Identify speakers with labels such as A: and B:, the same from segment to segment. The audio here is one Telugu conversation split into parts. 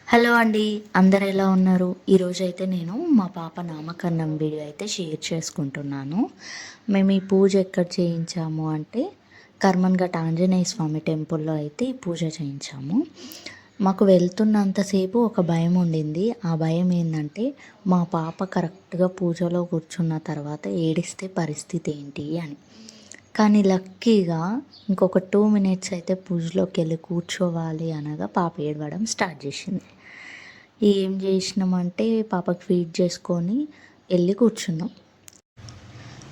A: హలో అండి. అందరు ఎలా ఉన్నారు? ఈరోజైతే నేను మా పాప నామకరణం వీడియో అయితే షేర్ చేసుకుంటున్నాను. మేము ఈ పూజ ఎక్కడ చేయించాము అంటే కర్మన్ఘట్ ఆంజనేయ స్వామి టెంపుల్లో అయితే ఈ పూజ చేయించాము. మాకు వెళ్తున్నంతసేపు ఒక భయం ఉండింది. ఆ భయం ఏంటంటే మా పాప కరెక్ట్గా పూజలో కూర్చున్న తర్వాత ఏడిస్తే పరిస్థితి ఏంటి అని. కానీ లక్కీగా ఇంకొక 2 మినిట్స్ అయితే పూజలోకి వెళ్ళి కూర్చోవాలి అనగా పాప ఏడవడం స్టార్ట్ చేసింది. ఏం చేసినామంటే పాపకి ఫీడ్ చేసుకొని వెళ్ళి కూర్చున్నాం.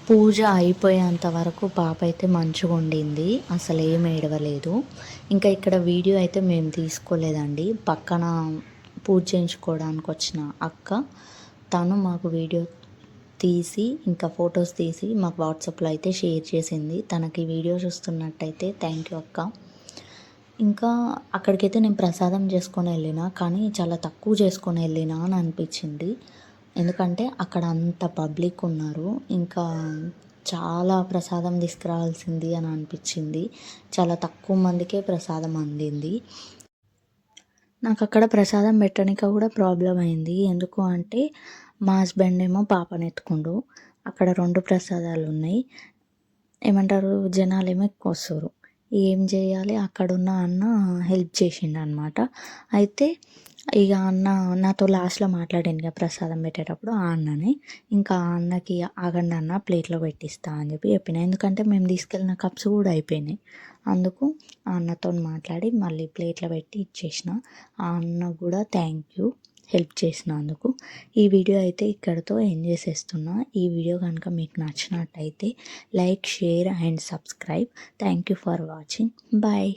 A: పూజ అయిపోయేంత వరకు పాప అయితే మంచిగా ఉండింది, అసలు ఏం ఏడవలేదు. ఇంకా ఇక్కడ వీడియో అయితే మేము తీసుకోలేదండి. పక్కన పూజ చేయించుకోవడానికి వచ్చిన అక్క తను మాకు వీడియో తీసి ఇంకా ఫొటోస్ తీసి మాకు వాట్సాప్లో అయితే షేర్ చేసింది. తనకి వీడియో చూస్తున్నట్టయితే థ్యాంక్ యూ అక్క. ఇంకా అక్కడికైతే నేను ప్రసాదం చేసుకొని వెళ్ళిన, కానీ చాలా తక్కువ చేసుకొని వెళ్ళిన అని అనిపించింది. ఎందుకంటే అక్కడ అంత పబ్లిక్ ఉన్నారు, ఇంకా చాలా ప్రసాదం తీసుకురావాల్సింది అని అనిపించింది. చాలా తక్కువ మందికే ప్రసాదం అందింది. నాకు అక్కడ ప్రసాదం పెట్టడానికి కూడా ప్రాబ్లం అయింది. ఎందుకు అంటే మా హస్బెండ్ ఏమో పాపను ఎత్తుకుండు, అక్కడ 2 ప్రసాదాలు ఉన్నాయి. ఏమంటారు, జనాలేమో ఎక్కువ వస్తారు. ఏం చేయాలి, అక్కడున్న అన్న హెల్ప్ చేసిండు అనమాట. అయితే ఇక అన్న నాతో లాస్ట్లో మాట్లాడాను ఇక ప్రసాదం పెట్టేటప్పుడు ఆ అన్నని. ఇంకా ఆ అన్నకి ఆగండి అన్న ప్లేట్లో పెట్టిస్తా అని చెప్పిన. ఎందుకంటే మేము తీసుకెళ్ళిన కప్స్ కూడా అయిపోయినాయి. అందుకు ఆ అన్నతో మాట్లాడి మళ్ళీ ప్లేట్లో పెట్టి ఇచ్చేసిన. ఆ అన్న కూడా థ్యాంక్ యూ హెల్ప్ చేసినందుకు. ఈ వీడియో అయితే ఇక్కడితో ఎండ్ చేసేస్తున్నా. ఈ వీడియో కనుక మీకు నచ్చినట్టయితే like, share and subscribe. Thank you for watching. Bye.